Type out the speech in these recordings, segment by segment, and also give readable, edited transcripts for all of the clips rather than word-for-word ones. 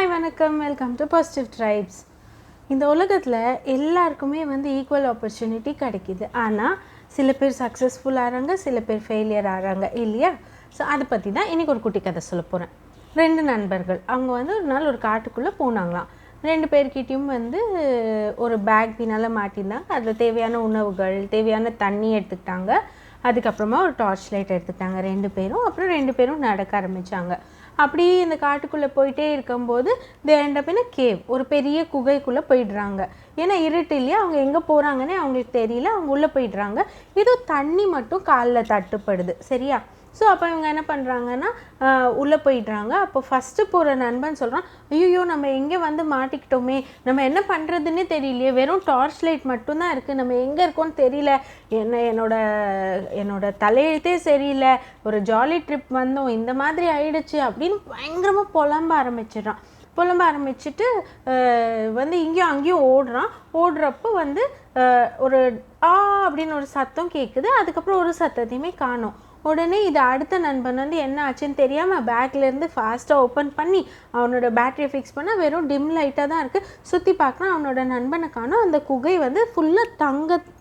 Hi வணக்கம், welcome to positive tribes. இந்த உலகத்தில் எல்லாருக்குமே ஈக்குவல் ஆப்பர்ச்சுனிட்டி கிடைக்கிது. ஆனால் சில பேர் சக்ஸஸ்ஃபுல் ஆகிறாங்க, சில பேர் ஃபெயிலியர் ஆகிறாங்க இல்லையா? ஸோ அதை பற்றி தான் இன்றைக்கி ஒரு குட்டி கதை சொல்ல போகிறேன். 2 நண்பர்கள் அவங்க ஒரு நாள் ஒரு காட்டுக்குள்ளே போனாங்களாம். 2 பேர்கிட்டையும் ஒரு பேக் பின்னால் மாட்டியிருந்தாங்க. அதில் தேவையான உணவுகள், தேவையான தண்ணி எடுத்துக்கிட்டாங்க. அதுக்கப்புறமா ஒரு டார்ச் லைட் எடுத்துக்கிட்டாங்க 2 பேரும். அப்புறம் 2 பேரும் நடக்க ஆரம்பித்தாங்க. அப்படியே இந்த காட்டுக்குள்ளே போயிட்டே இருக்கும்போது கேவ், ஒரு பெரிய குகைக்குள்ளே போயிடுறாங்க. ஏன்னா இருட்டு இல்லையா, அவங்க எங்கே போகிறாங்கன்னே அவங்களுக்கு தெரியல. அவங்க உள்ளே போயிடுறாங்க. ஏதோ தண்ணி மட்டும் காலில் தட்டுப்படுது, சரியா? ஸோ அப்போ இவங்க என்ன பண்ணுறாங்கன்னா உள்ளே போயிடுறாங்க. அப்போ ஃபஸ்ட்டு போகிற நண்பன் சொல்கிறான், ஐயோ நம்ம எங்கே மாட்டிக்கிட்டோமே, நம்ம என்ன பண்ணுறதுன்னே தெரியலையே, வெறும் டார்ச் லைட் மட்டும்தான் இருக்குது, நம்ம எங்கே இருக்கோன்னு தெரியல, என்னோட தலையெழுத்தே சரியில்லை, ஒரு ஜாலி ட்ரிப் வந்தோம், இந்த மாதிரி ஆயிடுச்சு அப்படின்னு பயங்கரமாக புலம்ப ஆரம்பிச்சுட்டு இங்கேயும் அங்கேயும் ஓடுறப்போ ஒரு அப்படின்னு ஒரு சத்தம் கேட்குது. அதுக்கப்புறம் ஒரு சத்தத்தையுமே காணோம். உடனே இது அடுத்த நண்பன் என்ன ஆச்சுன்னு தெரியாமல் பேக்லேருந்து ஃபாஸ்ட்டாக ஓப்பன் பண்ணி அவனோட பேட்டரியை ஃபிக்ஸ் பண்ணால் வெறும் டிம் லைட்டாக தான் இருக்குது. சுற்றி பார்க்கலாம், அவனோட நண்பனை காணோம். அந்த குகை ஃபுல்லாக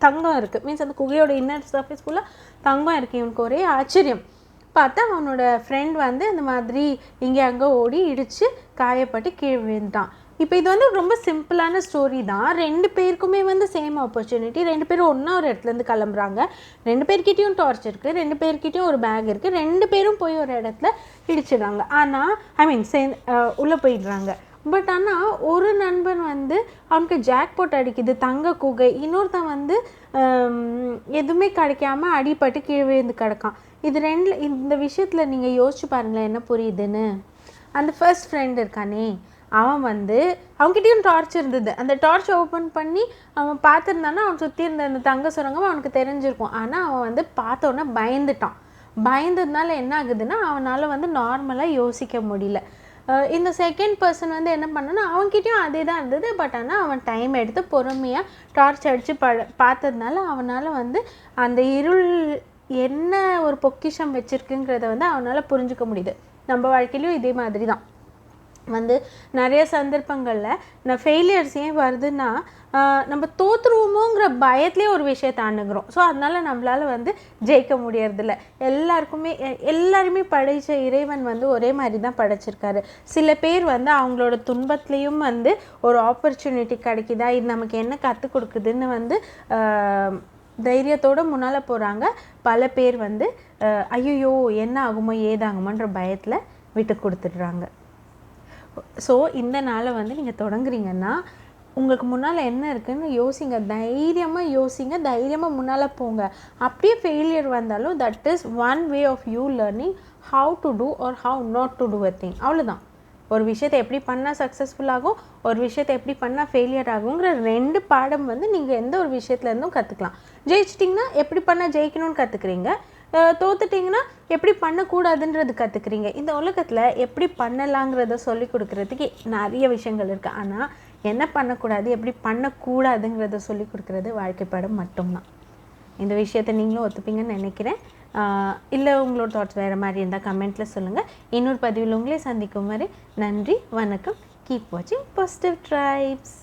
தங்கம் இருக்குது. மீன்ஸ் அந்த குகையோட இன்னர் சர்ஃபேஸ் ஃபுல்லாக தங்கம் இருக்குது. இவனுக்கு ஒரே ஆச்சரியம். பார்த்தா அவனோட ஃப்ரெண்ட் அந்த மாதிரி இங்கே அங்கே ஓடி இடித்து காயப்பட்டு கீழே விழுந்தான். இப்போ இது ரொம்ப சிம்பிளான ஸ்டோரி தான். 2 பேருக்குமே சேம் ஆப்பர்ச்சுனிட்டி. 2 பேரும் ஒன்றா ஒரு இடத்துலேருந்து கிளம்புறாங்க. 2 பேர்கிட்டையும் டார்ச் இருக்குது, 2 பேர்கிட்டையும் ஒரு பேக் இருக்குது. 2 பேரும் போய் ஒரு இடத்துல இடிச்சிடுறாங்க. ஆனால் உள்ளே போயிடுறாங்க. பட் ஆனால் ஒரு நண்பன் அவனுக்கு ஜாக்பாட் அடிக்குது, தங்க குகை. இன்னொருத்தன் எதுவுமே கிடைக்காம அடிபட்டு கீழே விழுந்து கிடக்கான். இந்த விஷயத்தில் நீங்கள் யோசிச்சு பாருங்களேன் என்ன புரியுதுன்னு. அந்த ஃபர்ஸ்ட் ஃப்ரெண்ட் இருக்கானே, அவன் அவன்கிட்டயும் டார்ச் இருந்தது. அந்த டார்ச் ஓப்பன் பண்ணி அவன் பார்த்துருந்தானா அவன் சுற்றி இருந்த அந்த தங்க சுரங்கம் அவனுக்கு தெரிஞ்சிருக்கும். ஆனால் அவன் பார்த்தோன்னே பயந்ததுனால என்ன ஆகுதுன்னா அவனால் நார்மலாக யோசிக்க முடியல. இந்த செகண்ட் பர்சன் என்ன பண்ணான்னா அவன்கிட்டயும் அதே தான் இருந்தது. பட் ஆனால் அவன் டைம் எடுத்து பொறுமையாக டார்ச் அடித்து பார்த்ததுனால அவனால் அந்த இருள் என்ன ஒரு பொக்கிஷம் வச்சுருக்குங்கிறத அவனால் புரிஞ்சுக்க முடியுது. நம்ம வாழ்க்கையிலையும் இதே மாதிரி தான் நிறைய சந்தர்ப்பங்களில் ஃபெயிலியர்ஸ் ஏன் வருதுன்னா நம்ம தோற்றுருவோமோங்கிற பயத்துலேயே ஒரு விஷயத்தை அணுகிறோம். ஸோ அதனால் நம்மளால் ஜெயிக்க முடியறதில்ல. எல்லாருமே படைத்த இறைவன் ஒரே மாதிரி தான் படைச்சிருக்காரு. சில பேர் அவங்களோட துன்பத்துலேயும் ஒரு ஆப்பர்ச்சுனிட்டி கிடைக்குதா, இது நமக்கு என்ன கற்றுக் கொடுக்குதுன்னு தைரியத்தோடு முன்னால் போகிறாங்க. பல பேர் ஐயோ என்ன ஆகுமோ ஏதாகுமோன்ற பயத்தில் விட்டு கொடுத்துடுறாங்க. ஸோ இந்த நாளை நீங்கள் தொடங்குறீங்கன்னா உங்களுக்கு முன்னால் என்ன இருக்குதுன்னு யோசிங்க, தைரியமாக யோசிங்க, தைரியமாக முன்னால் போங்க. அப்படியே ஃபெயிலியர் வந்தாலும் that is one way of you learning how to do or how not to do a thing. அவ்வளோதான். ஒரு விஷயத்தை எப்படி பண்ணால் சக்ஸஸ்ஃபுல் ஆகும், ஒரு விஷயத்தை எப்படி பண்ணால் ஃபெயிலியர் ஆகுங்கிற 2 பாடம் நீங்கள் எந்த ஒரு விஷயத்துலேருந்தும் கற்றுக்கலாம். ஜெயிச்சிட்டிங்கன்னா எப்படி பண்ணால் ஜெயிக்கணும்னு கற்றுக்குறீங்க, தோத்துட்டிங்கன்னா எப்படி பண்ணக்கூடாதுன்றது கற்றுக்குறீங்க. இந்த உலகத்தில் எப்படி பண்ணலாங்கிறத சொல்லி கொடுக்குறதுக்கு நிறைய விஷயங்கள் இருக்குது. ஆனால் என்ன பண்ணக்கூடாது, எப்படி பண்ணக்கூடாதுங்கிறத சொல்லி கொடுக்குறது வாழ்க்கை பாடம் மட்டும்தான். இந்த விஷயத்தை நீங்களும் ஒத்துப்பீங்கன்னு நினைக்கிறேன். இல்லை உங்களோட தாட்ஸ் வேறு மாதிரி இருந்தால் கமெண்ட்டில் சொல்லுங்கள். இன்னொரு பதிவில் உங்களே சந்திக்கும் வரை நன்றி, வணக்கம். கீப் வாட்சிங் பாசிட்டிவ் ட்ரைப்ஸ்.